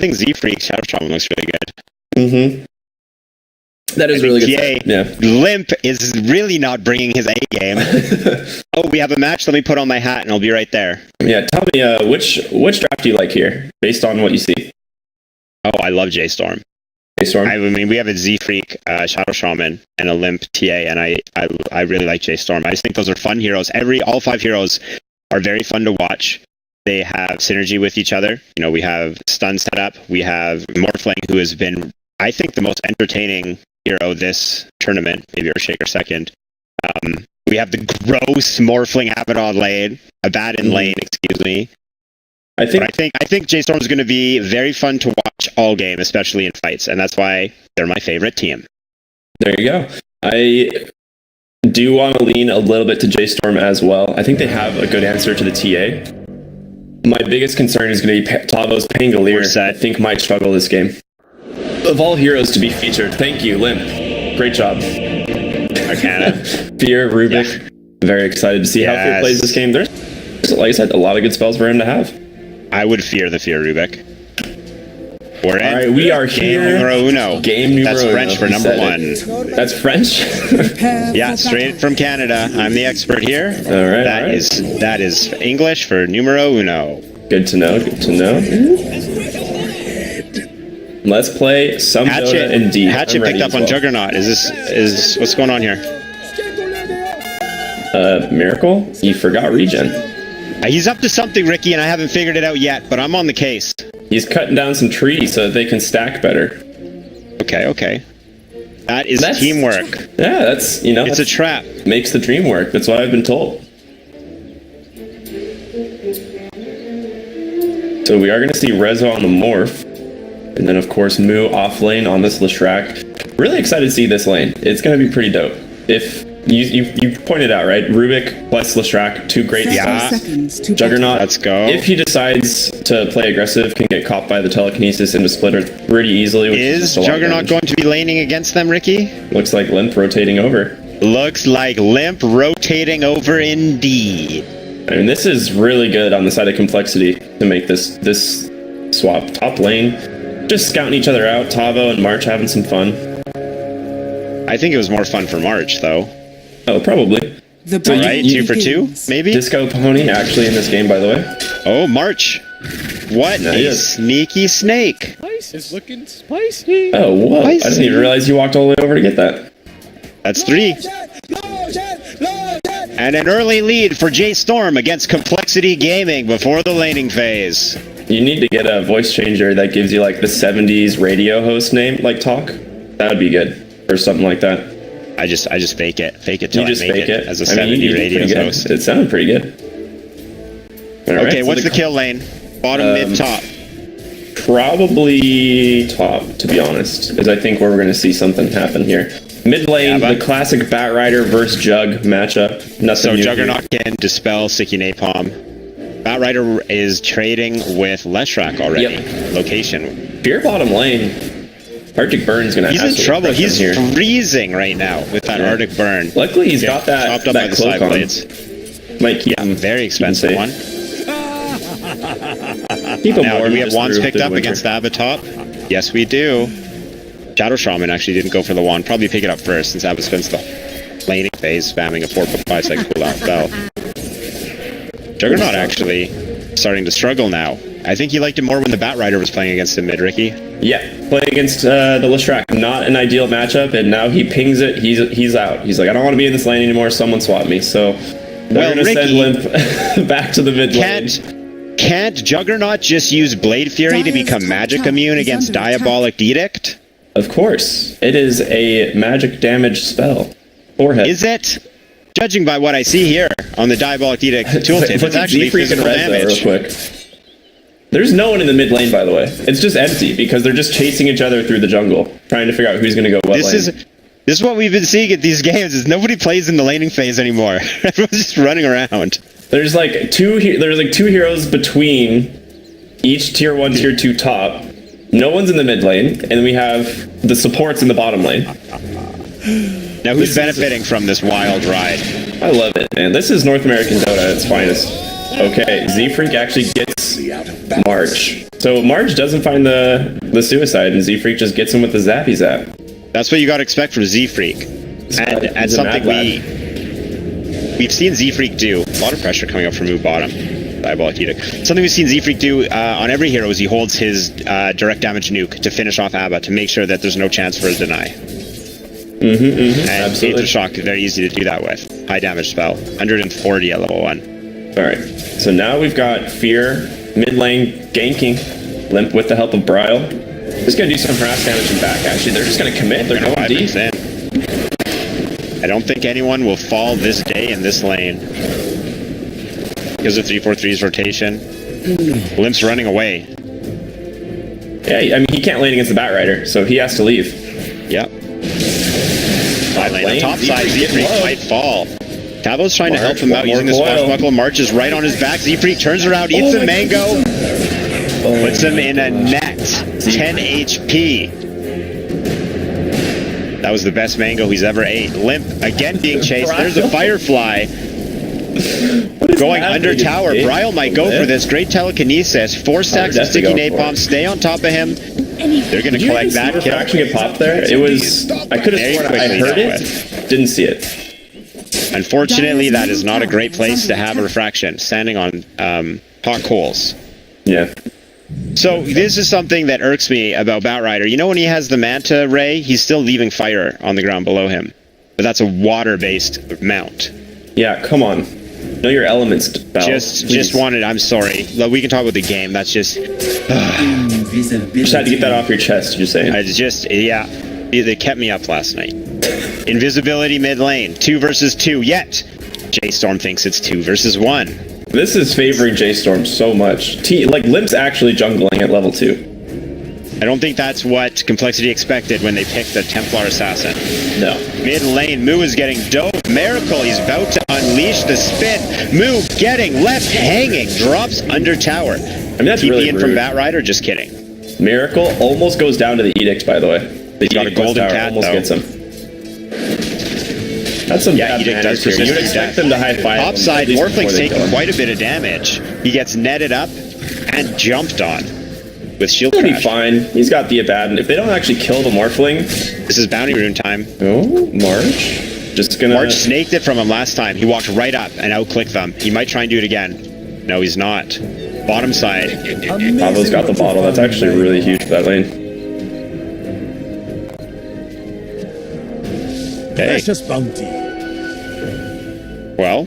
think Z-Freak Shadow Shaman looks really good. Mm-hmm. That is really good. Yeah. Limp is really not bringing his A game. Oh, we have a match. Let me put on my hat and I'll be right there. Yeah, tell me which draft do you like here, based on what you see? Oh, I love J-Storm. J-Storm? I mean, we have a Z-Freak Shadow Shaman and a Limp TA, and I really like J-Storm. I just think those are fun heroes. All 5 heroes are very fun to watch. They have synergy with each other. You know, we have Stun setup. We have Morphling, who has been, I think, the most entertaining hero this tournament, maybe Earthshaker second. We have the gross Morphling Abaddon lane, lane, excuse me. I think J-Storm is going to be very fun to watch all game, especially in fights, and that's why they're my favorite team. There you go. I do want to lean a little bit to J-Storm as well. I think they have a good answer to the TA. My biggest concern is going to be Tavo's Pangolier. I think might struggle this game. Of all heroes to be featured, thank you, Limp. Great job. Arcana. Fear, Rubik. Yeah. Very excited to see how Fear plays this game. There's, like I said, a lot of good spells for him to have. I would fear the Fear Rubik. All right, we are here. Game numero uno. Game numero That's French for number 1. That's French? Yeah, straight from Canada. I'm the expert here. All right. That is English for numero uno. Good to know. Good to know. Let's play some Dota indeed. Hatchet picked up on Juggernaut. Is what's going on here? Miracle? You forgot regen. He's up to something, Ricky, and I haven't figured it out yet, but I'm on the case. He's cutting down some trees so that they can stack better. Okay. That is teamwork. Yeah, that's, you know... It's a trap. Makes the dream work. That's what I've been told. So we are going to see Rezo on the Morph. And then, of course, Moo off lane on this Leshrac. Really excited to see this lane. It's going to be pretty dope. If... You pointed out, right? Rubik plus Leshrac, 2 great Juggernaut. Let's go. If he decides to play aggressive, can get caught by the telekinesis into splitter pretty easily. Is Juggernaut going to be laning against them, Ricky? Looks like Limp rotating over. Looks like Limp rotating over indeed. I mean, this is really good on the side of complexity to make this swap. Top lane, just scouting each other out. Tavo and March having some fun. I think it was more fun for March, though. Oh, probably. Right, 2 for 2, maybe? Disco Pony actually in this game, by the way. Oh, March. What a sneaky snake. Spice is looking spicy. Oh, whoa. Spicy. I didn't even realize you walked all the way over to get that. That's 3. And an early lead for J-Storm against Complexity Gaming before the laning phase. You need to get a voice changer that gives you, like, the 70s radio host name, like, talk. That would be good. Or something like that. I just fake it till you just I make fake it as a 70 radio host. It sounded pretty good. Okay, what's the kill lane? Bottom, mid, top? Probably top, to be honest, is I think where we're going to see something happen here. Mid lane, the classic Batrider versus Jug matchup. Nothing new. Juggernaut can dispel Sicky Napalm. Batrider is trading with Leshrac already. Yep. Location. Fear bottom lane. Arctic Burn's gonna have He's in trouble. He's freezing right now with that Arctic Burn. Luckily, he's got that chopped up by the side blades. Might keep him very expensive one. Keep him warm. Do we have wands picked up against the Abatop? Yes, we do. Shadow Shaman actually didn't go for the wand. Probably pick it up first since Abba spends the laning phase spamming a 4.5 second cooldown spell. Juggernaut actually starting to struggle now. I think he liked it more when the Batrider was playing against him mid, Ricky. Yeah, playing against the Leshrac, not an ideal matchup, and now he pings it, he's out. He's like, I don't want to be in this lane anymore, someone swap me. So they're going to send Limp back to the mid lane. Can't Juggernaut just use Blade Fury to become magic immune against Diabolic Edict? Of course. It is a magic damage spell. Forehead. Is it? Judging by what I see here on the Diabolic Edict tooltip, it's actually physical damage. Real quick. There's no one in the mid lane, by the way. It's just empty because they're just chasing each other through the jungle, trying to figure out who's going to go what lane. This is what we've been seeing at these games. Is nobody plays in the laning phase anymore. Everyone's just running around. There's like two heroes between each tier 1, tier 2 top. No one's in the mid lane, and we have the supports in the bottom lane. Now who's benefiting from this wild ride? I love it, man. This is North American Dota at its finest. Okay, Z-Freak actually gets March. So March doesn't find the suicide, and Z-Freak just gets him with the Zappy Zap. That's what you got to expect from Z-Freak. And something we've seen Z-Freak do. A lot of pressure coming up from Moo bottom. Diabolic Edict. Something we've seen Z-Freak do on every hero is he holds his direct damage nuke to finish off Abba to make sure that there's no chance for a deny. And absolutely. Shock is very easy to do that with. High damage spell. 140 at level 1. Alright, so now we've got Fear, mid lane, ganking, Limp with the help of Bryle. Just gonna do some harass damage in back, actually. They're just gonna commit, they're going deep. I don't think anyone will fall this day in this lane. Because of 3-4-3's rotation. Limp's running away. Yeah, I mean, he can't lane against the Batrider, so he has to leave. Yep. Lane, top side, Z-Freak might fall. Tavo's trying to help him out using the swashbuckle. March is right on his back. Z-Freak turns around, eats a mango, puts him in a net. 10 HP. That was the best mango he's ever ate. Limp again being chased. There's a Firefly. Going under tower. Bryle might go for this. Great telekinesis. 4 stacks of sticky napalm. Stay on top of him. They're going to collect that kill. Actually get popped there. It was. I could have sworn I heard it. Didn't see it. Unfortunately, that is not a great place to have a refraction. Standing on hot coals. Yeah. So this is something that irks me about Batrider. You know when he has the Manta Ray, he's still leaving fire on the ground below him. But that's a water-based mount. Yeah, come on. Know your elements, Bell. Just wanted, I'm sorry. We can talk about the game. That's just... Just had to get that off your chest, you're saying. Yeah. They kept me up last night. Invisibility mid lane. 2 versus 2. Yet, J-Storm thinks it's 2 versus 1. This is favoring J-Storm so much. Limp's actually jungling at level 2. I don't think that's what Complexity expected when they picked the Templar Assassin. No. Mid lane, Moo is getting dope. Miracle, he's about to unleash the spin. Moo getting left hanging, drops under tower. I mean, that's TP really in rude. from Batrider, just kidding. Miracle almost goes down to the Edict, by the way. He's got a golden cat, almost though. Gets him. That's some bad Edict does manners here. You would persist. expect them to high-five. Top side, Morphling's taking quite a bit of damage. He gets netted up and jumped on with shield He'll crash. be fine. He's got the Abaddon. If they don't actually kill the Morphling... This is bounty rune time. Oh, March. Just gonna... March snaked it from him last time. He walked right up and out-clicked them. He might try and do it again. No, he's not. Bottom side. Pavo's got the bottle. That's actually really huge for that lane. Okay. Precious bounty. Well,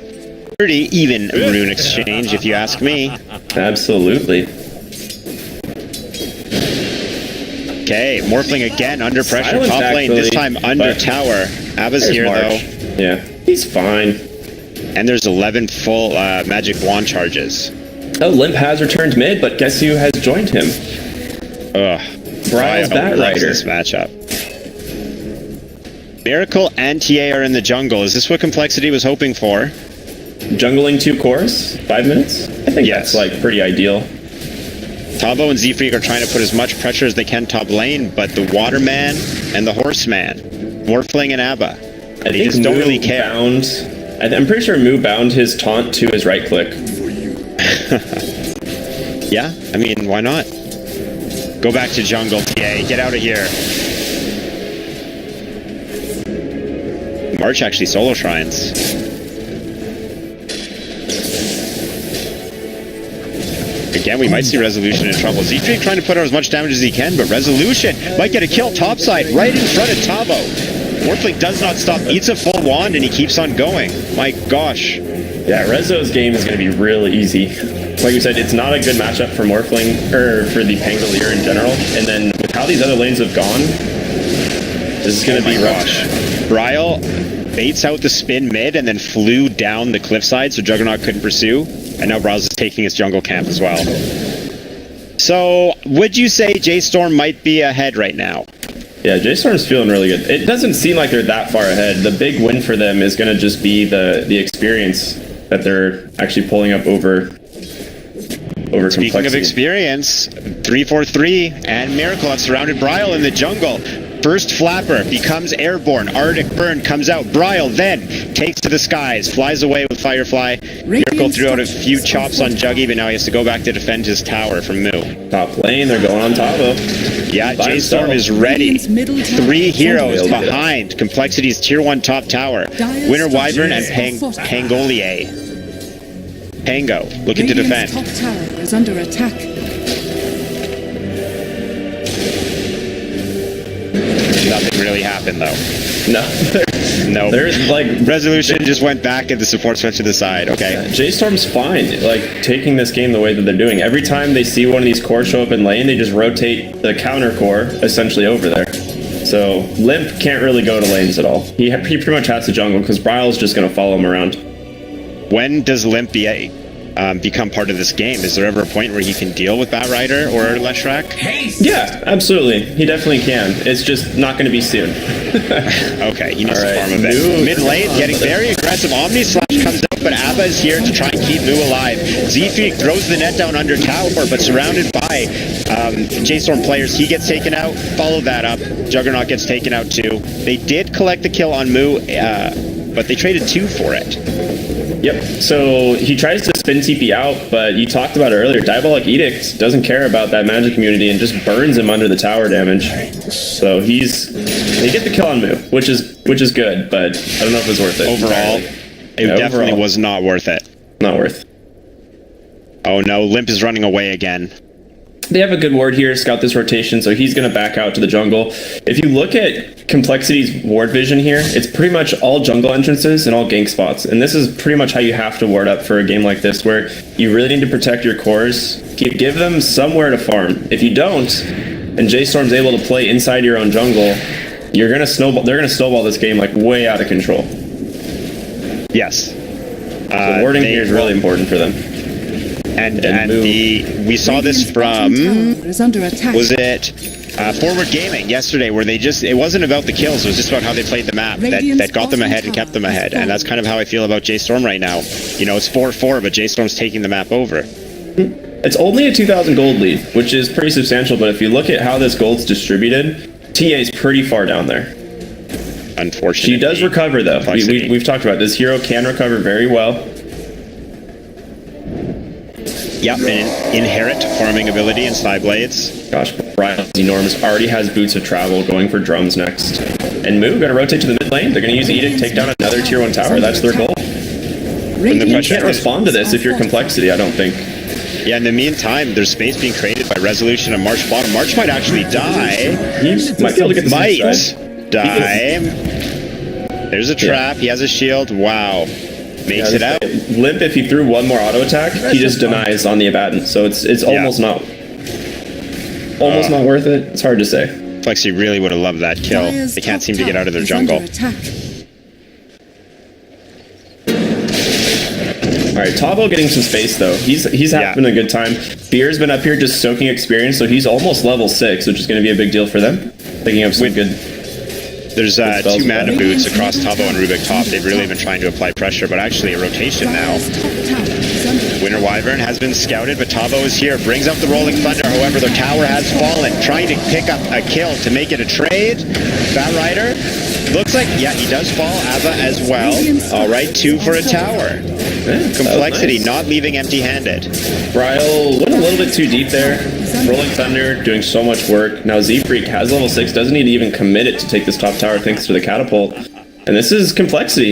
pretty even rune exchange, if you ask me. Absolutely. Okay, Morphling again under pressure. Silence, Top lane, this actually, time under but tower. Abba's here, March. though. Yeah, he's fine. And there's 11 full magic wand charges. Oh, Limp has returned mid, but guess who has joined him? Ugh. Bryle's Bryle loves Batrider. this matchup. Miracle and TA are in the jungle. Is this what Complexity was hoping for? Jungling 2 cores? 5 minutes? I think that's like pretty ideal. Tavo and Z-Freak are trying to put as much pressure as they can top lane, but the Waterman and the Horseman, Morphling and Abba, they just don't really care. I'm pretty sure Moo bound his taunt to his right click. Yeah, I mean, why not? Go back to jungle, TA. Get out of here. March actually solo shrines. Again, we might see Resolution in trouble. Z-Freak trying to put out as much damage as he can, but Resolution might get a kill topside right in front of Tavo. Morphling does not stop, eats a full wand, and he keeps on going. My gosh. Yeah, Rezo's game is going to be really easy. Like you said, it's not a good matchup for Morphling, or for the Pangolier in general. And then with how these other lanes have gone, this is going to be rough. Bryle baits out the spin mid and then flew down the cliffside so Juggernaut couldn't pursue. And now Bryle's is taking his jungle camp as well. So, would you say J-Storm might be ahead right now? Yeah, J-Storm's feeling really good. It doesn't seem like they're that far ahead. The big win for them is going to just be the experience that they're actually pulling up over Speaking of experience, 3-4-3 and Miracle have surrounded Bryle in the jungle. First Flapper becomes airborne. Arctic Burn comes out. Bryle then takes to the skies, flies away with Firefly. Miracle threw out a few chops on Juggy, but now he has to go back to defend his tower from Moo. Top lane, they're going on Tavo. Yeah, J-Storm is ready. 3 heroes behind Complexity's Tier 1 top tower. Winter Wyvern and Pangolier. Pango looking to defend. Top tower is under attack. Nothing really happened though. No. There's like Resolution just went back and the supports went to the side. Okay. J-Storm's fine, like taking this game the way that they're doing. Every time they see one of these cores show up in lane, they just rotate the counter core essentially over there. So Limp can't really go to lanes at all. He pretty much has to jungle because Bryle's just going to follow him around. When does Limp become part of this game? Is there ever a point where he can deal with Batrider or Leshrac? Yeah, absolutely. He definitely can. It's just not going to be soon. Okay, he needs to farm a bit. Mid lane, getting very aggressive. Omni Slash comes out, but Abba is here to try and keep Moo alive. Z-Freak throws the net down under tower, but surrounded by J-Storm players. He gets taken out. Follow that up. Juggernaut gets taken out too. They did collect the kill on Moo, but they traded 2 for it. Yep, so he tries to spin TP out, but you talked about it earlier, Diabolic Edict doesn't care about that magic community and just burns him under the tower damage. So they get the kill on Moo, which is good, but I don't know if it's worth it. Overall, it definitely was not worth it. Not worth. Oh no, Limp is running away again. They have a good ward here, scout this rotation, so he's going to back out to the jungle. If you look at Complexity's ward vision here, it's pretty much all jungle entrances and all gank spots. And this is pretty much how you have to ward up for a game like this, where you really need to protect your cores. Give them somewhere to farm. If you don't, and J-Storm's able to play inside your own jungle, they're going to snowball this game like way out of control. Yes. So warding here is really important for them. We saw this from, was it Forward Gaming yesterday, where it wasn't about the kills, it was just about how they played the map that got them ahead and kept them ahead. And that's kind of how I feel about J-Storm right now. You know, it's 4-4, but J-Storm's taking the map over. It's only a 2,000 gold lead, which is pretty substantial, but if you look at how this gold's distributed, TA's pretty far down there. Unfortunately. She does recover, though. We've talked about it. This hero can recover very well. Yep, an inherent farming ability in Psyblades. Gosh, Bryle's enormous. Already has Boots of Travel, going for drums next. And Moo gonna rotate to the mid lane. They're gonna use Edict, take down another tier 1 tower. That's their goal. You can't respond to this if you're Complexity, I don't think. Yeah, in the meantime, there's space being created by Resolution and March bottom. March might actually die. He might be able to get the die. There's a trap. He has a shield. Wow. Makes it out. Limp, if he threw one more auto attack, he just denies on the Abaddon. So it's almost not worth it. It's hard to say. Flexi really would have loved that kill. They can't seem to get out of their jungle. Alright, Tavo getting some space though. He's having a good time. Beer's been up here just soaking experience, so he's almost level 6, which is going to be a big deal for them. Picking up some good. There's 2 mana boots across Tavo and Rubik top. They've really been trying to apply pressure, but actually a rotation now. Winter Wyvern has been scouted, but Tavo is here. Brings up the Rolling Thunder. However, their tower has fallen. Trying to pick up a kill to make it a trade. Batrider looks like, yeah, he does fall. Abba as well. All right, 2 for a tower. Complexity not leaving empty-handed. Bryle went a little bit too deep there. Rolling Thunder doing so much work. Now Z-Freak has level 6, doesn't need to even commit it to take this top tower thanks to the catapult. And this is Complexity.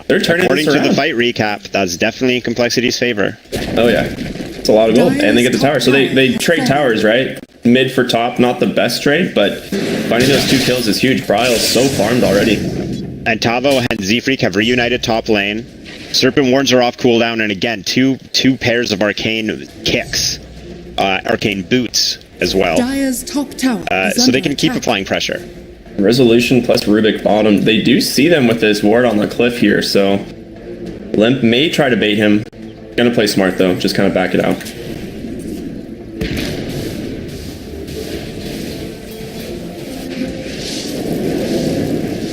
They're turning According this around. to the fight recap, that's definitely in Complexity's favor. Oh yeah, it's a lot of gold, and they get the tower. So they trade towers, right? Mid for top, not the best trade, but finding those 2 kills is huge. Bryle's so farmed already. And Tavo and Z-Freak have reunited top lane. Serpent Wards are off cooldown, and again, two pairs of arcane kicks, arcane boots as well. So they can keep applying pressure. Resolution plus Rubik bottom. They do see them with this ward on the cliff here, so Limp may try to bait him. Gonna play smart though, just kind of back it out.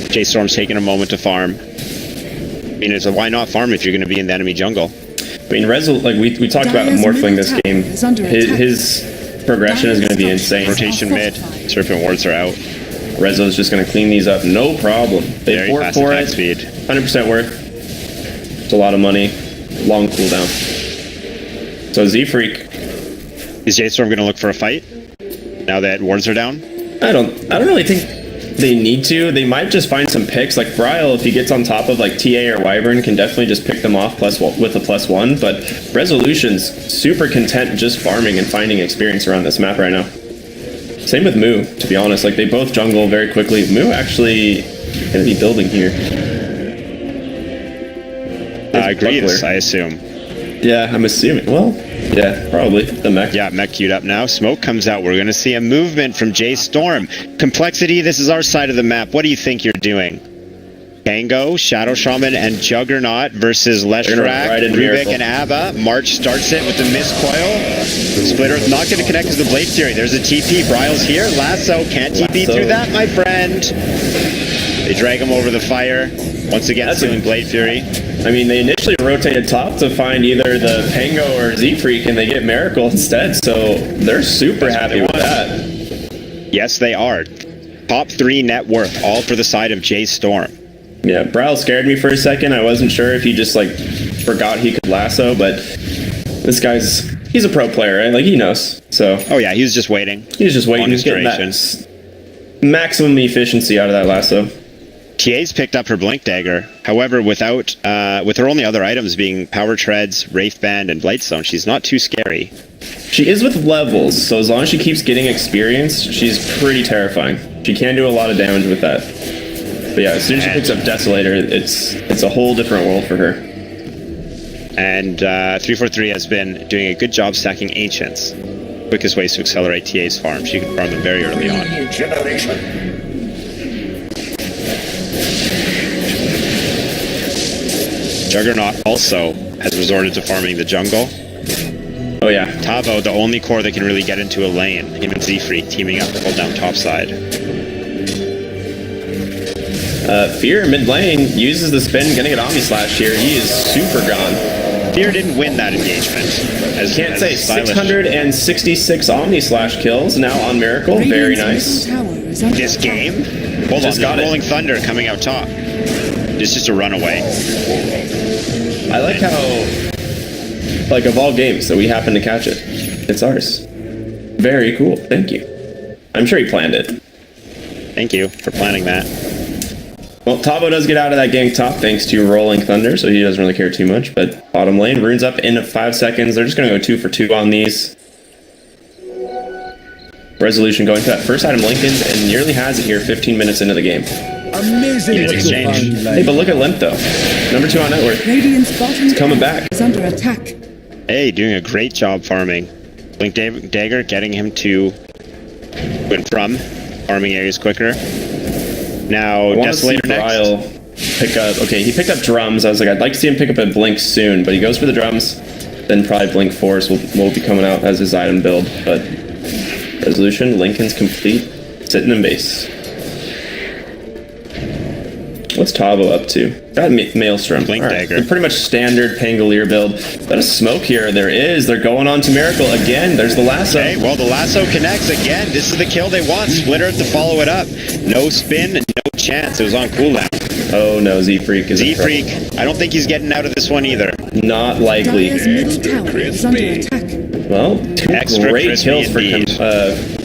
J-Storm's taking a moment to farm. I mean, it's a why not farm if you're going to be in the enemy jungle? I mean, like we talked about Morphling this game. His progression is going to be insane. Rotation mid. Serpent Wards are out. Rezo's just going to clean these up, no problem. They Very fought fast for attack it, speed. 100% worth. It's a lot of money, long cooldown. So Z-Freak. Is J-Storm going to look for a fight now that wards are down? I don't really think they need to. They might just find some picks. Like Bryle, if he gets on top of like TA or Wyvern, can definitely just pick them off with a +1. But Resolution's super content just farming and finding experience around this map right now. Same with Moo, to be honest. Like they both jungle very quickly. Moo actually gonna be building here. Greaves, I assume. Yeah, I'm assuming. Well, yeah, probably. The mech. Yeah, mech queued up now. Smoke comes out. We're going to see a movement from J-Storm. Complexity, this is our side of the map. What do you think you're doing? Tango, Shadow Shaman, and Juggernaut versus Leshrac, right Rubik, and Abba. March starts it with the miscoil. Splitter not going to connect to the Blade Fury. There's a TP. Bryle's here. Lasso can't TP through that, my friend. They drag him over the fire. Once again, stealing Blade Fury. I mean, they initially rotated top to find either the Pango or Z-Freak, and they get Miracle instead, so they're super happy with that. Yes, they are. Top 3 net worth, all for the side of J-Storm. Yeah, Bryle scared me for a second. I wasn't sure if he just, like, forgot he could lasso, but this guy's... He's a pro player, right? Like, he knows, so... Oh, yeah, he's just waiting. He's just waiting. He's getting that maximum efficiency out of that lasso. TA's picked up her Blink Dagger. However, with her only other items being Power Treads, Wraith Band, and Blightstone, she's not too scary. She is with levels, so as long as she keeps getting experience, she's pretty terrifying. She can do a lot of damage with that. But yeah, as soon as she picks up Desolator, it's a whole different world for her. And 343 has been doing a good job stacking Ancients. Quickest ways to accelerate TA's farm. She can farm them very early on. Juggernaut also has resorted to farming the jungle. Oh yeah. Tavo, the only core that can really get into a lane. Him and Z-Freak teaming up to hold down top side. Fear mid lane uses the spin, getting an Omni Slash here. He is super gone. Fear didn't win that engagement. Can't say 666 Omni Slash kills now on Miracle. Very nice. This game? Hold on, got Rolling Thunder coming out top. It's just a runaway. I like how, like, of all games that we happen to catch it, it's ours. Very cool. Thank you. I'm sure he planned it. Thank you for planning that. Well, Tavo does get out of that gang top thanks to Rolling Thunder, so he doesn't really care too much. But bottom lane, runes up in 5 seconds. They're just going to go 2 for 2 on these. Resolution going to that first item Lincoln's and nearly has it here 15 minutes into the game. Amazing exchange. Hey, but look at Limp though. Number 2 on net worth. It's coming back. Is under attack. Hey, doing a great job farming. Blink Dagger getting him to win from farming areas quicker. Now Desolator next. Pick up. Okay, he picked up drums. I was like, I'd like to see him pick up a Blink soon, but he goes for the drums. Then probably Blink Force will be coming out as his item build. But Resolution, Lincoln's complete, sitting in base. What's Tavo up to? Got Maelstrom. Blink Dagger. They're pretty much standard Pangolier build. Got a smoke here. There is. They're going on to Miracle again. There's the lasso. Okay, well, the lasso connects again. This is the kill they want. Splitter to follow it up. No spin, no chance. It was on cooldown. Oh no, Z-Freak is Z-Freak. I don't think he's getting out of this one either. Not likely. Dire's middle tower is under attack. Well, 2 Extra great kills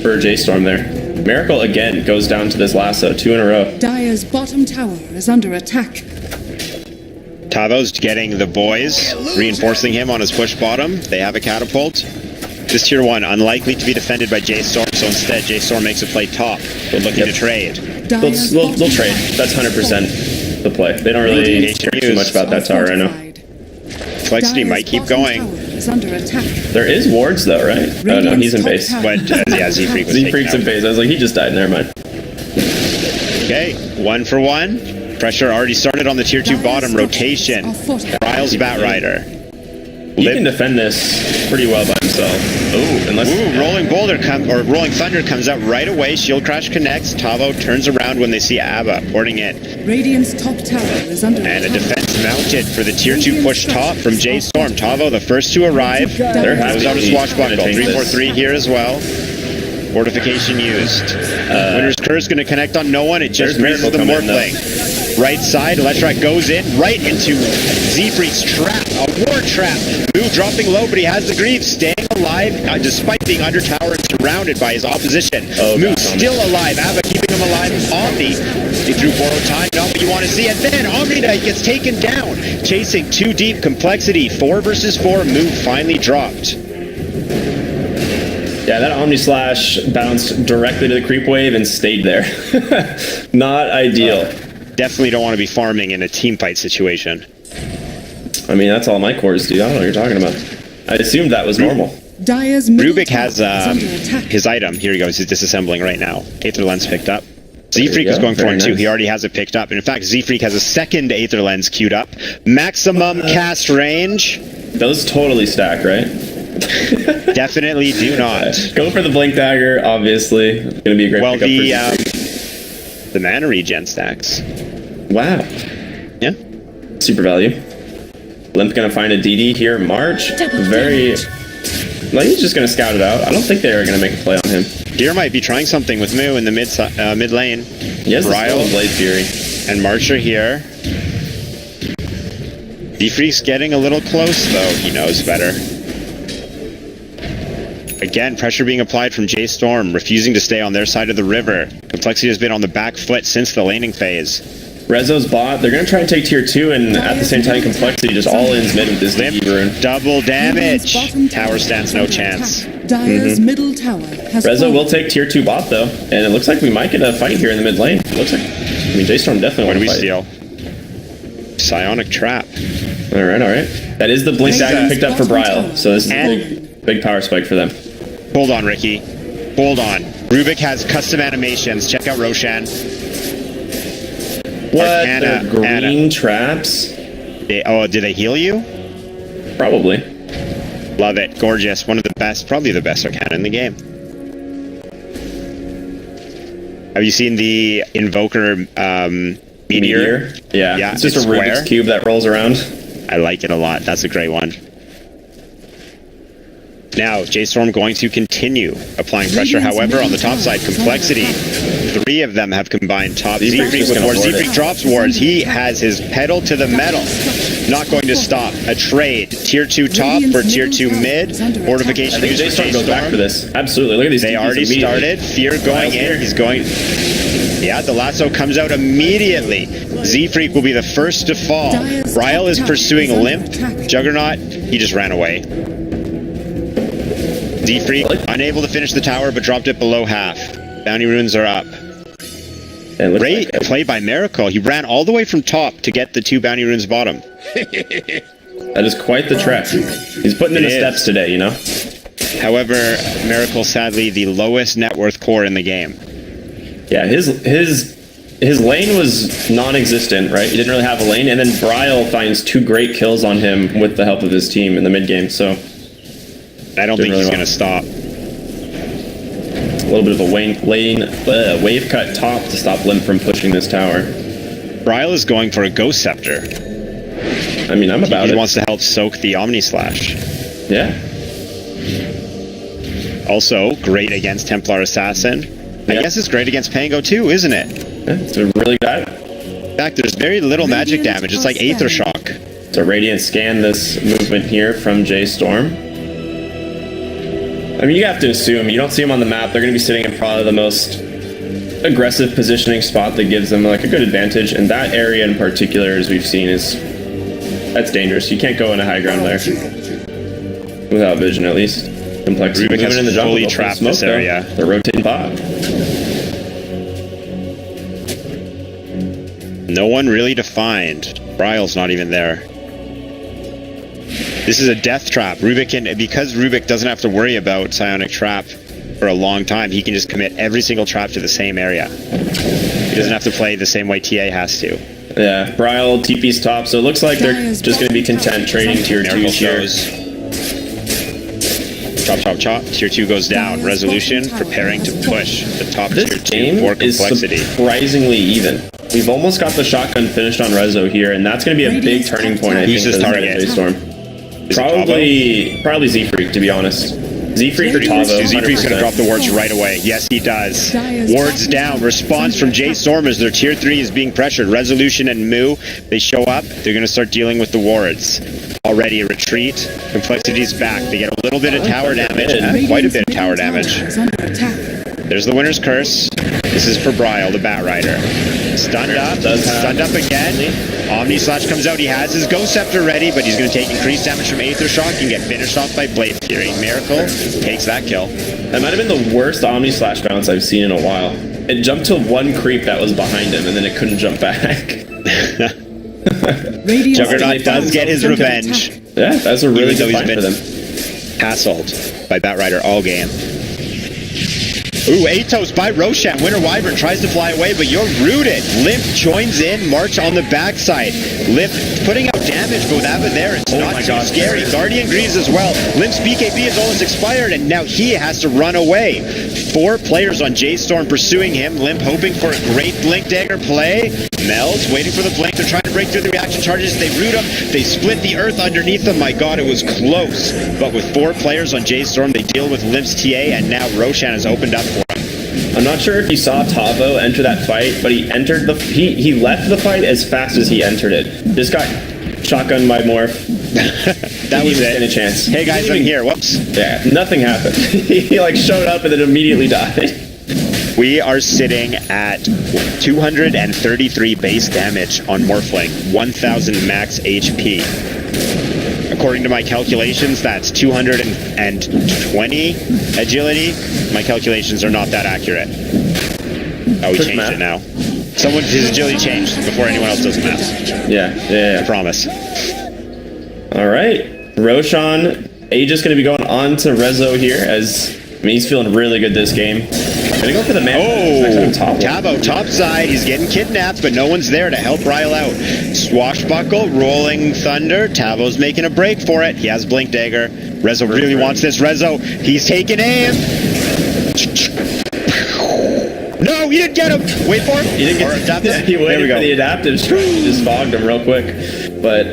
for J-Storm there. Miracle again goes down to this lasso, 2 in a row. Dire's bottom tower is under attack. Tavo's getting the boys, reinforcing him on his push bottom. They have a catapult. This tier 1 unlikely to be defended by J-Storm, so instead J-Storm makes a play top. They're looking to trade. They'll trade. That's 100% the play. They don't really care too much about that tower right now. Complexity might keep going. There is wards though, right? Oh no, he's in base. But yeah, Z-Freak was Z-Freak's in base. I was like, he just died. Never mind. Okay, 1 for 1. Pressure already started on the tier 2 bottom rotation. Bryle's Batrider. He can defend this pretty well by himself. Oh, unless Rolling Thunder comes out right away. Shield Crash connects. Tavo turns around when they see Abba porting it. Radiant's top tower is under attack. And a defense mounted for the tier 2 push top from J-Storm. Tavo, the first to arrive. There goes out a swashbuckle. 343 here as well. Fortification used. Winter's Curse going to connect on no one. It just raises the Morphling. Right side, Electrak goes in right into Z-Freak's trap. A war trap. Moo dropping low, but he has the Greaves staying alive despite being under tower and surrounded by his opposition. Moo still alive. Ava keeping him alive. Omni, he threw borrowed time. Not what you want to see. And then Omni Knight gets taken down. Chasing too deep. Complexity. 4 versus 4. Moo finally dropped. Yeah, that Omni Slash bounced directly to the creep wave and stayed there. Not ideal. Definitely don't want to be farming in a team fight situation. I mean, that's all my cores do. I don't know what you're talking about. I assumed that was normal. Rubik has his item. Here he goes. He's disassembling right now. Aether Lens picked up. Z-Freak is going for him too. He already has it picked up. And in fact, Z-Freak has a second Aether Lens queued up. Maximum cast range. Those totally stack, right? Definitely do not. Go for the Blink Dagger, obviously. It's going to be a great pickup for the mana regen stacks. Wow. Yeah. Super value. Limp going to find a DD here. March. Very... Like, he's just going to scout it out. I don't think they're going to make a play on him. Deer might be trying something with Moo in the mid lane. Yes, Ryle, Blade Fury. And March are here. D-Freak's getting a little close, though. He knows better. Again, pressure being applied from J-Storm, refusing to stay on their side of the river. Complexity has been on the back foot since the laning phase. Rezo's bot, they're going to try and take tier 2, and at the same time, Complexity just all-ins mid with this Limp, rune. double damage. Tower stands no chance. Dire's middle tower has Rezo will take tier 2 bot, though, and it looks like we might get a fight here in the mid lane. It looks like, I mean, J-Storm definitely wants to fight. What do we steal? Psionic Trap. Alright. That is the Blink Dagger picked up for Bryle, so this is a big power spike for them. Hold on, Ricky. Hold on. Rubik has custom animations. Check out Roshan. What? Green traps? Did they heal you? Probably. Love it. Gorgeous. One of the best, probably the best Arcana in the game. Have you seen the Invoker Meteor? Yeah. It's just a Rubik's Cube that rolls around. I like it a lot. That's a great one. Now, J-Storm going to continue applying pressure. However, on the top side, Complexity, 3 of them have combined top. Z-Freak with wards. Z-Freak drops wards. He has his pedal to the metal. Not going to stop. A trade. Tier 2 top for tier 2 mid. Fortification used for J-Storm. Goes back for this. Absolutely. Look at these. They already started. Fear going in. He's going... Yeah, the lasso comes out immediately. Z-Freak will be the first to fall. Ryle is pursuing Limp. Juggernaut, he just ran away. Z-Freak, unable to finish the tower, but dropped it below half. Bounty runes are up. Great play by Miracle. He ran all the way from top to get the 2 bounty runes bottom. That is quite the trek. He's putting in the steps today, you know? However, Miracle, sadly, the lowest net worth core in the game. Yeah, his lane was non-existent, right? He didn't really have a lane, and then Bryle finds 2 great kills on him with the help of his team in the mid game, so... I don't think he's going to stop. A little bit of a wave cut top to stop Limp from pushing this tower. Bryle is going for a Ghost Scepter. I mean, I'm about it. He wants to help soak the Omni Slash. Yeah. Also, great against Templar Assassin. I guess it's great against Pango too, isn't it? Yeah, it's a really good. In fact, there's very little magic damage. It's like Aether Shock. So Radiant scan this movement here from J-Storm. I mean, you have to assume, you don't see them on the map, they're going to be sitting in probably the most aggressive positioning spot that gives them like a good advantage, and that area in particular, as we've seen, that's dangerous. You can't go in a high ground there. Without vision, at least. Complexity Rubik has in the jungle, fully trapped this area. They're rotating bot. No one really defined. Bryle's not even there. This is a death trap. Because Rubik doesn't have to worry about Psionic Trap for a long time, he can just commit every single trap to the same area. He doesn't have to play the same way TA has to. Yeah, Bryle, TP's top, so it looks like they're just going to be content trading tier 2 shows. Chop. Tier 2 goes down. Resolution preparing to push the top this tier 2 for Complexity. Is surprisingly even. We've almost got the shotgun finished on Rezo here, and that's going to be a big turning point, I think, for the J-Storm. Probably Z-Freak, to be honest. Z-Freak or Tavo? Z-Freak's gonna drop the wards right away. Yes, he does. Wards down. Response from J Storm as their tier 3 is being pressured. Resolution and Moo, they show up. They're gonna start dealing with the wards. Already a retreat. Complexity's back. They get a little bit of tower damage. Quite a bit of tower damage. There's the Winner's Curse. This is for Bryle, the Bat Rider. Stunned up. Stunned up again. Omni Slash comes out. He has his Ghost Scepter ready, but he's going to take increased damage from Aether Shock and get finished off by Blade Fury. Miracle takes that kill. That might have been the worst Omni Slash bounce I've seen in a while. It jumped to one creep that was behind him, and then it couldn't jump back. Juggernaut does get his revenge. Yeah, that's a really good fight for them. Hassled by Bat Rider all game. Ooh, Atos by Roshan. Winter Wyvern tries to fly away, but you're rooted. Limp joins in. March on the backside. Limp putting out damage, but with Ava there, it's not too scary. Guardian Greaves as well. Limp's BKB is almost expired, and now he has to run away. 4 players on J Storm pursuing him. Limp hoping for a great Blink Dagger play. Mel's waiting for the Blink. They're trying to break through the reaction charges. They root him. They split the earth underneath them. My god, it was close. But with 4 players on J Storm, they deal with Limp's TA, and now Roshan has opened up for him. I'm not sure if you saw Tavo enter that fight, but he entered the he left the fight as fast as he entered it. Just got shotgunned by Morph. That was it. A chance. Hey guys, I'm here. Whoops. Yeah, nothing happened. He like showed up and then immediately died. We are sitting at 233 base damage on Morphling, 1000 max HP. According to my calculations, that's 220 agility. My calculations are not that accurate. Oh, we changed it now. His agility changed before anyone else does the math. Yeah. I promise. All right. Roshan, Aegis going to be going on to Rezo here as, I mean, he's feeling really good this game. Gonna go for the man. Oh, Tavo, top side. He's getting kidnapped, but no one's there to help Ryle out. Swashbuckle, Rolling Thunder. Tavo's making a break for it. He has Blink Dagger. Rezo really wants this. Rezo, he's taking aim. No, he didn't get him. Wait for him. He didn't get adaptive. He waited for the adaptive strike. Just fogged him real quick. But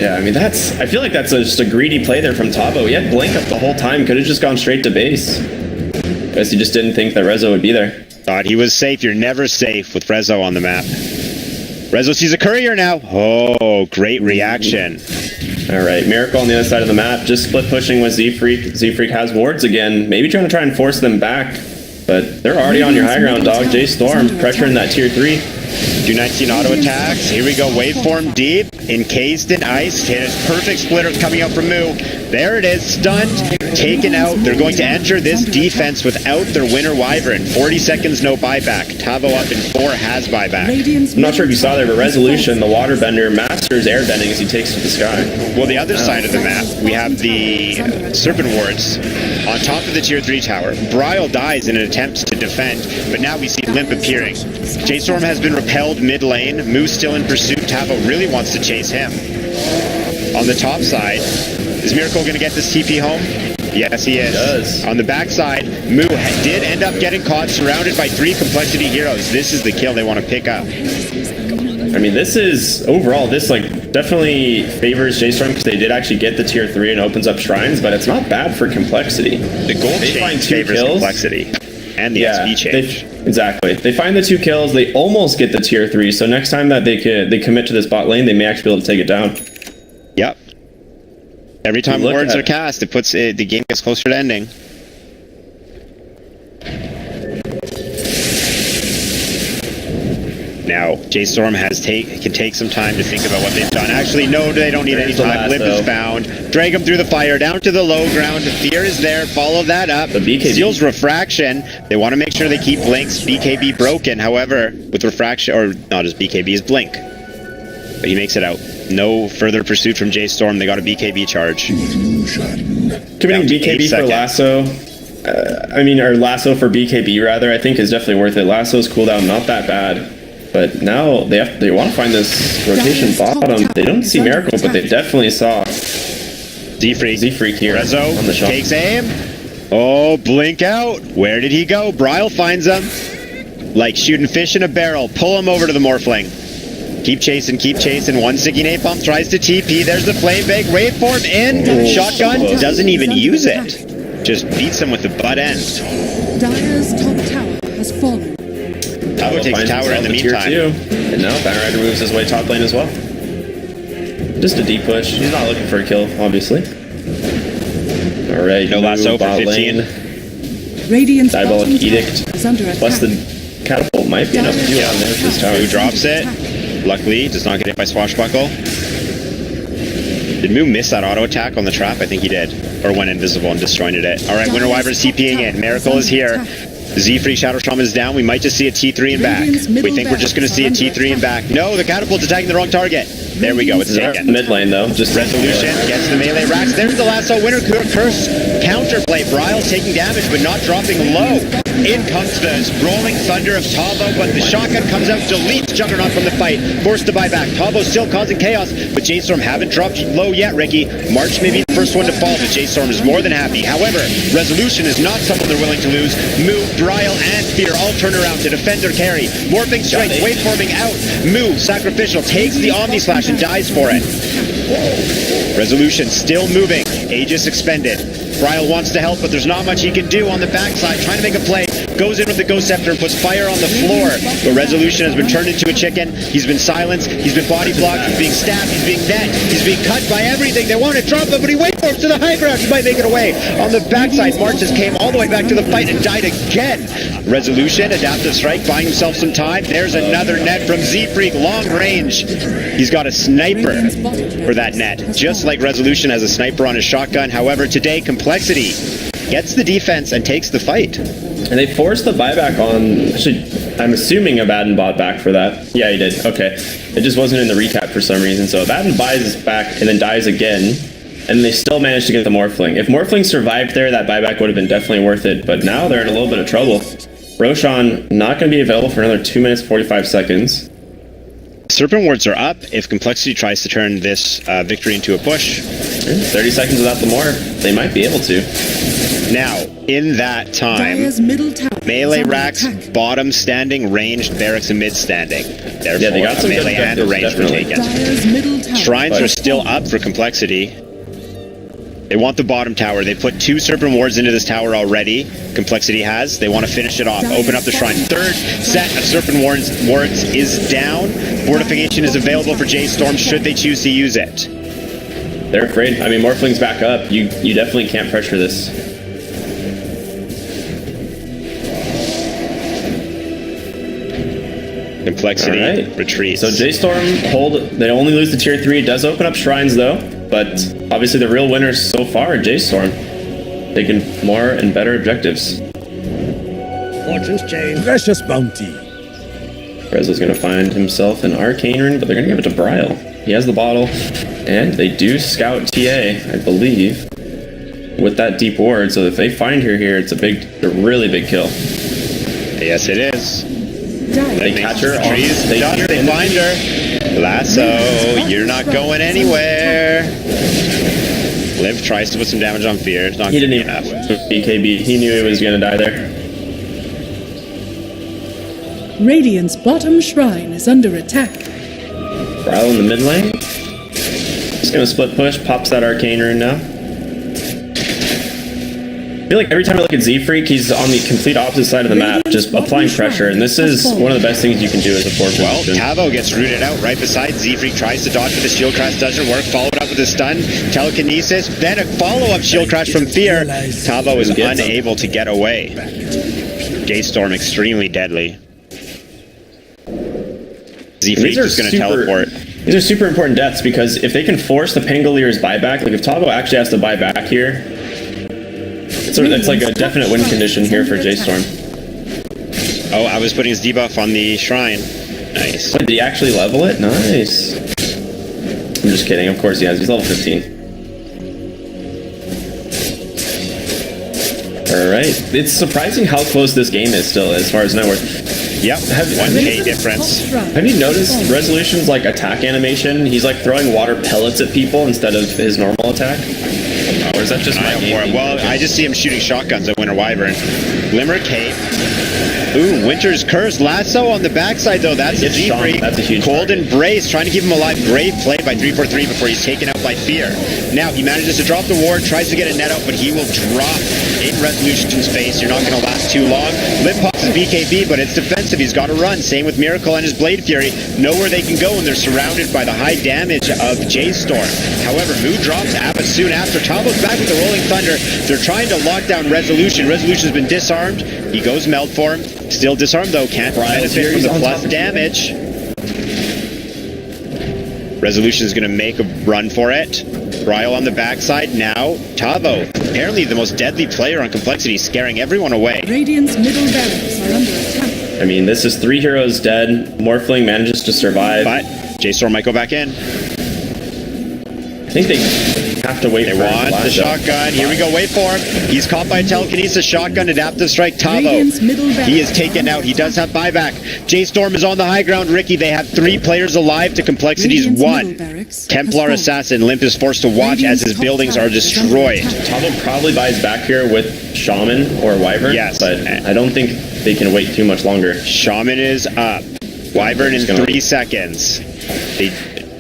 yeah, I mean I feel like that's just a greedy play there from Tavo. He had Blink up the whole time. Could have just gone straight to base. Guess he just didn't think that Rezo would be there. Thought he was safe. You're never safe with Rezo on the map. Rezo sees a courier now. Oh, great reaction. All right, Miracle on the other side of the map. Just split pushing with Z-Freak. Z-Freak has wards again. Maybe trying to force them back. But they're already on your high ground, dog. J Storm pressuring that tier 3. Do 19 auto attacks. Here we go. Waveform deep. Encased in ice. His perfect splitter coming out from Moo. There it is. Stunned. Taken out. They're going to enter this defense without their Winter Wyvern. 40 seconds, no buyback. Tavo up in 4 has buyback. I'm not sure if you saw there, but Resolution, the waterbender, masters airbending as he takes to the sky. Well, the other side of the map, we have the Serpent Wards on top of the tier 3 tower. Bryle dies in an attempt to defend, but now we see Limp appearing. J Storm has been repelled mid lane. Moo's still in pursuit. Tavo really wants to chase him. On the top side, is Miracle going to get this TP home? Yes, he is. He does. On the backside, Moo did end up getting caught, surrounded by 3 complexity heroes. This is the kill they want to pick up. I mean, this is, overall, this like definitely favors J Storm because they did actually get the tier 3 and opens up shrines, but it's not bad for complexity. The gold change favors complexity. And the XP change. Exactly. They find the 2 kills, they almost get the tier 3, so next time that they commit to this bot lane, they may actually be able to take it down. Yep. Every time wards are cast, it puts the game gets closer to ending. Now, J Storm can take some time to think about what they've done. Actually, no, they don't need any time. Limp is found. Drag him through the fire, down to the low ground. Fear is there. Follow that up. The BKB. Seals refraction. They want to make sure they keep Blink's BKB broken. However, with refraction, or not his BKB, is Blink. But he makes it out. No further pursuit from J Storm. They got a BKB charge. Committing BKB for Lasso. Or Lasso for BKB rather, I think is definitely worth it. Lasso's cooldown not that bad. But now they want to find this rotation bottom. They don't see Miracle, but they definitely saw Z-Freak here. Rezo on the shot. Takes aim. Oh, Blink out. Where did he go? Bryle finds him. Like shooting fish in a barrel. Pull him over to the Morphling. Keep chasing, keep chasing. One sticky napalm tries to TP. There's the flame bag. Waveform in. Shotgun. Doesn't even use it. just beats him with the butt end. Dire's top tower has fallen. Tavo takes tower in the meantime. And now Batrider moves his way top lane as well. Just a deep push. He's not looking for a kill, obviously. Alright, no lasso for 15. Radiant's Diabolic Edict is under attack. plus the catapult might be enough to do on there with this tower. Moo drops it. Luckily, does not get hit by Swashbuckle. Did Moo miss that auto attack on the trap? I think he did. Or went invisible and disjointed it. Alright, Winter Wyvern's TPing in. Miracle is here. Z-Free Shadow Shaman is down. We might just see a T3 and back. We think we're just going to see a T3 and back. No, the catapult's attacking the wrong target. There we go. It's taken. Mid lane though. Just Resolution gets the melee racks. There's the lasso. Winter Curse counterplay. Bryle taking damage but not dropping low. In comes the rolling thunder of Tavo, but the shotgun comes out, deletes Juggernaut from the fight, forced to buy back. Tavo still causing chaos, but J-Storm haven't dropped low yet, Ricky. March may be the first one to fall, but J-Storm is more than happy. However, Resolution is not someone they're willing to lose. Moo, Bryle, and Fear all turn around to defend their carry. Morphing Strength, waveforming out. Moo, Sacrificial, takes the Omni Slash and dies for it. Resolution still moving. Aegis expended. Bryle wants to help, but there's not much he can do on the backside. Trying to make a play. Goes in with the Ghost Scepter and puts fire on the floor. The Resolution has been turned into a chicken. He's been silenced. He's been body blocked. He's being stabbed. He's being dead. He's being cut by everything. They want to drop him, but he waveforms to the high ground. He might make it away. On the backside, March just came all the way back to the fight and died again. Resolution, Adaptive Strike, buying himself some time. There's another net from Z-Freak, long range. He's got a sniper for that net, just like Resolution has a sniper on his shotgun. However, today, Complexity gets the defense and takes the fight. And they forced the buyback on, actually, I'm assuming Abaddon bought back for that. Yeah, he did. Okay. It just wasn't in the recap for some reason. So Abaddon buys back and then dies again. And they still managed to get the Morphling. If Morphling survived there, that buyback would have been definitely worth it. But now they're in a little bit of trouble. Roshan not going to be available for another 2 minutes, 45 seconds. Serpent Wards are up. If Complexity tries to turn this victory into a push. 30 seconds without the Morph. They might be able to. Now, in that time, melee racks, bottom standing, ranged, barracks, and mid standing. Therefore, yeah, they got some melee and a range were taken. Shrines are still up for Complexity. They want the bottom tower. They put 2 Serpent Wards into this tower already. Complexity has. They want to finish it off. Open up the shrine. Third set of Serpent Wards is down. Fortification is available for J-Storm should they choose to use it. They're afraid. I mean, Morphling's back up. You definitely can't pressure this. Complexity retreats. So J-Storm hold. They only lose the tier 3. It does open up shrines though, but obviously the real winners so far are J-Storm, taking more and better objectives. Fortune's change. Precious bounty. Rezo's gonna find himself an Arcane Rune, but they're gonna give it to Bryle. He has the bottle, and they do scout TA, I believe, with that deep ward. So if they find her here, it's a really big kill. Yes, it is. They catch her. They find her. Lasso, you're not going anywhere. Liv tries to put some damage on Fear. He didn't even have BKB. He knew he was going to die there. Radiant's bottom shrine is under attack. Bryle in the mid lane. Just going to split push. Pops that Arcane Rune now. I feel like every time I look at Z-Freak, he's on the complete opposite side of the map, just applying pressure, and this is one of the best things you can do as a forward position. Tavo gets rooted out right beside Z-Freak, tries to dodge with the shield crash, doesn't work, followed up with a stun, telekinesis, then a follow-up shield crash from Fear. Tavo is unable to get away. J-Storm extremely deadly. Z-Freak is going to teleport. These are super important deaths, because if they can force the Pangalier's buyback, like if Tavo actually has to buy back here, it's like a definite win condition here for J-Storm. Oh, I was putting his debuff on the shrine. Nice. Did he actually level it? Nice. I'm just kidding. Of course he has. He's level 15. Alright. It's surprising how close this game is still as far as net worth. Yep, 1k difference. Have you noticed Resolution's like attack animation? He's like throwing water pellets at people instead of his normal attack? Or is that just my game? Well, I just see him shooting shotguns at Winter Wyvern. Glimmer Cape. Ooh, Winter's Curse. Lasso on the backside, though. That's a Z-Freak. That's a huge Cold target. Embrace, trying to keep him alive. Great play by 343 before he's taken out by Fear. Now, he manages to drop the ward, tries to get a net out, but he will drop in Resolution's face. You're not going to last too long. Limp pops his BKB, but it's defensive. He's got to run. Same with Miracle and his Blade Fury. Nowhere they can go when they're surrounded by the high damage of J-Storm. However, Moo drops Abba soon after. Tabo's back with the Rolling Thunder. They're trying to lock down Resolution. Resolution's been disarmed. He goes meld form. Still disarmed, though. Can't benefit from the plus damage. Resolution is going to make a run for it. Ryle on the backside now. Tavo, apparently the most deadly player on Complexity, scaring everyone away. Radiant's middle barracks are under attack. I mean, this is 3 heroes dead. Morphling manages to survive. But J-Storm might go back in. I think they have to wait. They want the shotgun. Here we go. Wait for him. He's caught by a telekinesis shotgun. Adaptive strike. Tavo. He is taken out. He does have buyback. J-Storm is on the high ground. Ricky, they have 3 players alive to Complexity's 1. Templar Assassin. Limp is forced to watch as his buildings are destroyed. Tavo probably buys back here with Shaman or Wyvern. Yes. But I don't think they can wait too much longer. Shaman is up. Wyvern in 3 seconds.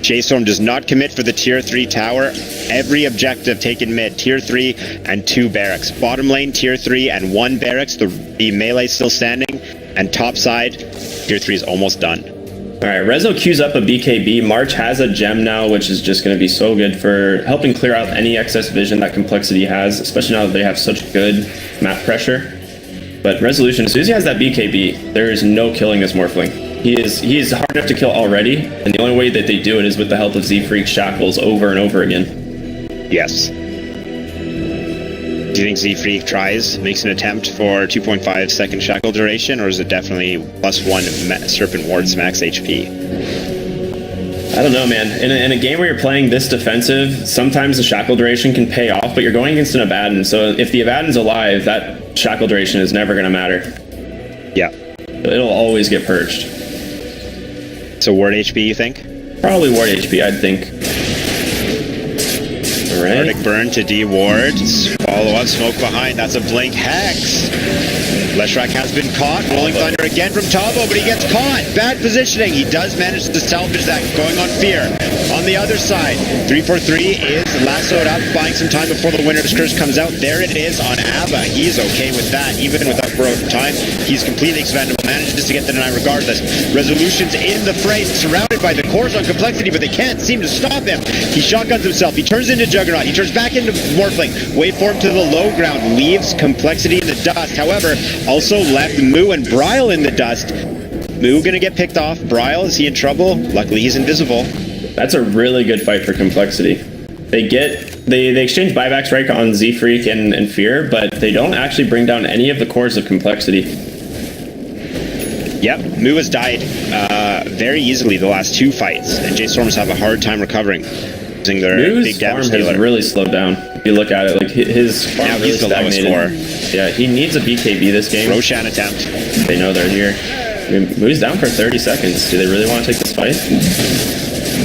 J-Storm does not commit for the tier 3 tower. Every objective taken mid. Tier 3 and 2 barracks. Bottom lane, tier 3 and 1 barracks. The melee still standing. And top side, tier 3 is almost done. Alright, Rezo queues up a BKB. March has a gem now, which is just going to be so good for helping clear out any excess vision that Complexity has, especially now that they have such good map pressure. But Resolution, as soon as he has that BKB, there is no killing this Morphling. He is hard enough to kill already, and the only way that they do it is with the help of Z-Freak Shackles over and over again. Yes. Do you think Z-Freak makes an attempt for 2.5 second shackle duration, or is it definitely +1 Serpent Ward's max HP? I don't know, man. In a game where you're playing this defensive, sometimes the shackle duration can pay off, but you're going against an Abaddon, so if the Abaddon's alive, that shackle duration is never going to matter. Yeah. It'll always get purged. So Ward HP, you think? Probably Ward HP, I'd think. Alright. Arctic Burn to D-Ward. Follow up, smoke behind. That's a Blink Hex. Leshrac has been caught. Rolling Thunder again from Tavo, but he gets caught. Bad positioning. He does manage to salvage that. Going on Fear. On the other side, 343 is lassoed up, buying some time before the Winter's Curse comes out. There it is on Abba. He's okay with that. Even without growth time, he's completely expendable. Manages to get the deny regardless. Resolution's in the fray, surrounded by the cores on Complexity, but they can't seem to stop him. He shotguns himself. He turns into Juggernaut. He turns back into Morphling. Waveform to the low ground. Leaves Complexity in the dust. However, also left Moo and Bryle in the dust. Moo gonna get picked off. Bryle, is he in trouble? Luckily, he's invisible. That's a really good fight for Complexity. They exchange buybacks right on Z-Freak and Fear, but they don't actually bring down any of the cores of Complexity. Yep, Moo has died very easily the last 2 fights, and J-Storms have a hard time recovering. Using their big damage dealer. Has really slowed down. If you look at it, like his farm now really he's the lowest score. Yeah, he needs a BKB this game. Roshan attempt. They know they're here. I mean, Moo's down for 30 seconds. Do they really want to take this fight?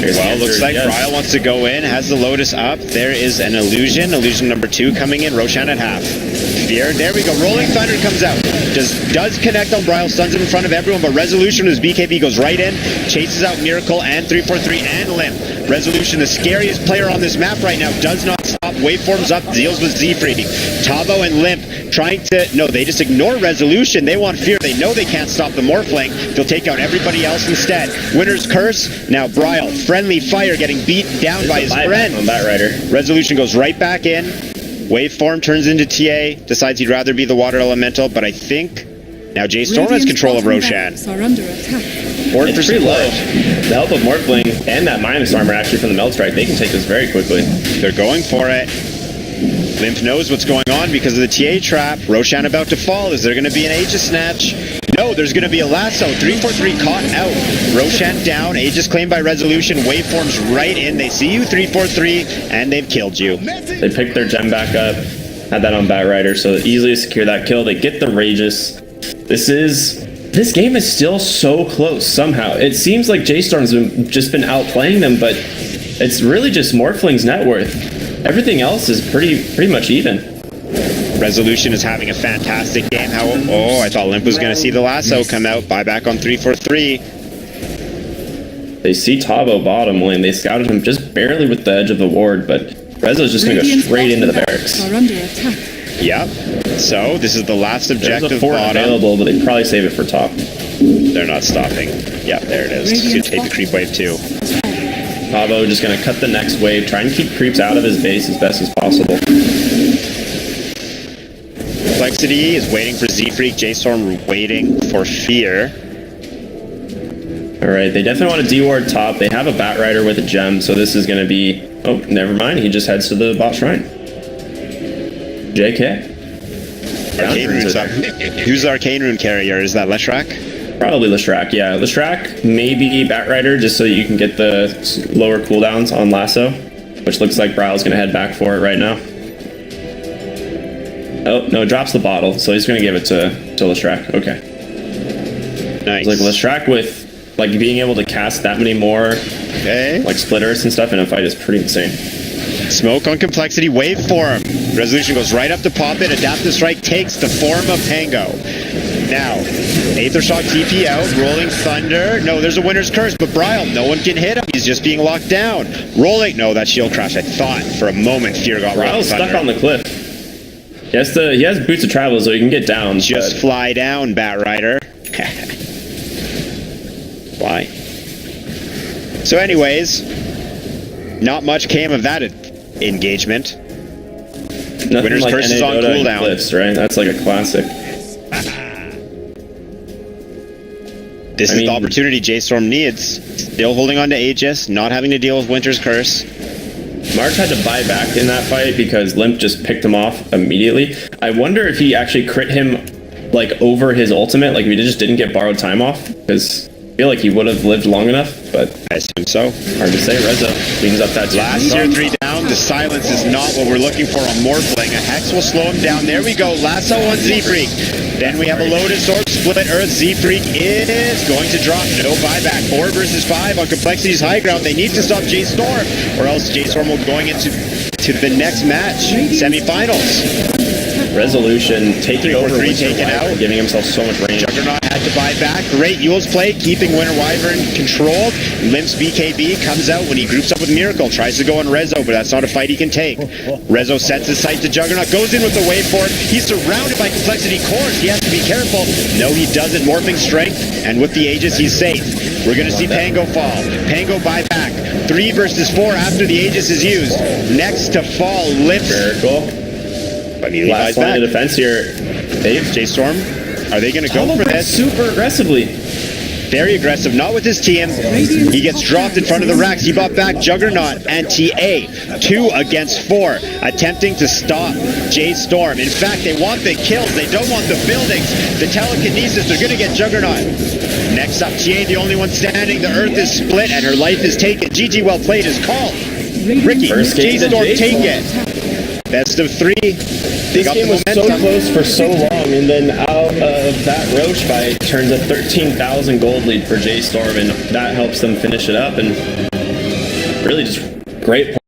Well, looks like Bryle wants to go in, has the Lotus up. There is an illusion. Illusion number 2 coming in. Roshan at half. Fear. There we go. Rolling Thunder comes out. Does connect on Bryle. Stuns him in front of everyone, but Resolution, his BKB goes right in. Chases out Miracle and 343 and Limp. Resolution, the scariest player on this map right now, does not stop. Waveforms up. Deals with Z-Freak. Tavo and Limp trying to... No, they just ignore Resolution. They want Fear. They know they can't stop the Morphling. They'll take out everybody else instead. Winter's Curse. Now Bryle. Friendly Fire getting beat down by his friend. On Batrider. Resolution goes right back in. Waveform turns into TA. Decides he'd rather be the Water Elemental, but I think now J-Storm has control of Roshan. Are under attack. It's pretty low. The help of Morphling and that minus armor actually from the Melt Strike, they can take this very quickly. They're going for it. Limp knows what's going on because of the TA trap. Roshan about to fall. Is there going to be an Aegis Snatch? No, there's going to be a lasso. 343 caught out. Roshan down. Aegis claimed by Resolution. Waveforms right in. They see you, 343, and they've killed you. They picked their gem back up. Had that on Batrider, so easily secure that kill. They get the Rages. This game is still so close somehow. It seems like J-Storm's just been outplaying them, but it's really just Morphling's net worth. Everything else is pretty much even. Resolution is having a fantastic game. I thought Limp was going to see the lasso come out. Buyback on 343. They see Tavo bottom lane. They scouted him just barely with the edge of the ward, but Rezo's just going to go straight into the barracks. Are under attack. Yep. So this is the last objective. There's a fort available, but they probably save it for top. They're not stopping. Yeah, there it is. He's going to take the creep wave too. Tavo just going to cut the next wave, trying to keep creeps out of his base as best as possible. Complexity is waiting for Z-Freak. J-Storm waiting for Fear. Alright, they definitely want to D-ward top. They have a Bat Rider with a gem, so this is going to be... Oh, never mind. He just heads to the bot shrine. JK. Arcane Rune's up. Who's the Arcane Rune carrier? Is that Leshrac? Probably Leshrac, yeah. Leshrac, maybe Bat Rider, just so you can get the lower cooldowns on Lasso, which looks like Brow's going to head back for it right now. Oh, no, drops the bottle, so he's going to give it to Leshrac. Okay. Nice. It's like Leshrac with, like, being able to cast that many more, like, splitters and stuff in a fight is pretty insane. Smoke on Complexity, waveform. Resolution goes right up to pop it. Adaptive Strike takes the form of Pango. Now, Aether Shock TP out, Rolling Thunder. No, there's a Winter's Curse, but Bryle, no one can hit him. He's just being locked down. Rolling, no, that shield crash. I thought for a moment Fear got Bryle's stuck on the cliff. He has Boots of Travel, so he can get down. Just fly down, Bat Rider. Why? So anyways, not much came of that engagement. Nothing Winter's like Curse is on Dota cooldown. Cliffs, right? That's like a classic. This is the opportunity J-Storm needs. Still holding on to Aegis, not having to deal with Winter's Curse. March had to buy back in that fight because Limp just picked him off immediately. I wonder if he actually crit him like over his ultimate, like if he just didn't get borrowed time off, because I feel like he would have lived long enough, but I assume so. Hard to say. Rezo cleans up that last tier 3 down. The silence is not what we're looking for on Morphling. A Hex will slow him down. There we go. Lasso on Z-Freak. Then we have a loaded sword split Earth. Z-Freak is going to drop. No buyback. 4 versus 5 on Complexity's high ground. They need to stop J-Storm, or else J-Storm will going into the next match, semifinals. Resolution taking over, taken out, giving himself so much range. Juggernaut had to buy back. Great Yule's play, keeping Winter Wyvern controlled. Limp's BKB comes out when he groups up with Miracle, tries to go on Rezo, but that's not a fight he can take. Rezo sets his sight to Juggernaut, goes in with the waveform. He's surrounded by Complexity cores. He has to be careful. No, he doesn't. Morphing strength, and with the Aegis, he's safe. We're going to see Pango fall. Pango buy back. 3 versus 4 after the Aegis is used. Next to fall, Limp's Miracle. Last line of defense here. J-Storm, are they going to go for this? Super aggressively. Very aggressive, not with his TM. He gets dropped in front of the Rex. He bought back Juggernaut and TA. 2 against 4, attempting to stop J-Storm. In fact, they want the kills. They don't want the buildings. The telekinesis, they're going to get Juggernaut. Next up, TA, the only one standing. The Earth is split and her life is taken. GG, well played is called. Ricky, J-Storm take it. Best of 3. This game was so close for so long, and then out of that Roche fight turns a 13,000 gold lead for J-Storm, and that helps them finish it up, and really just great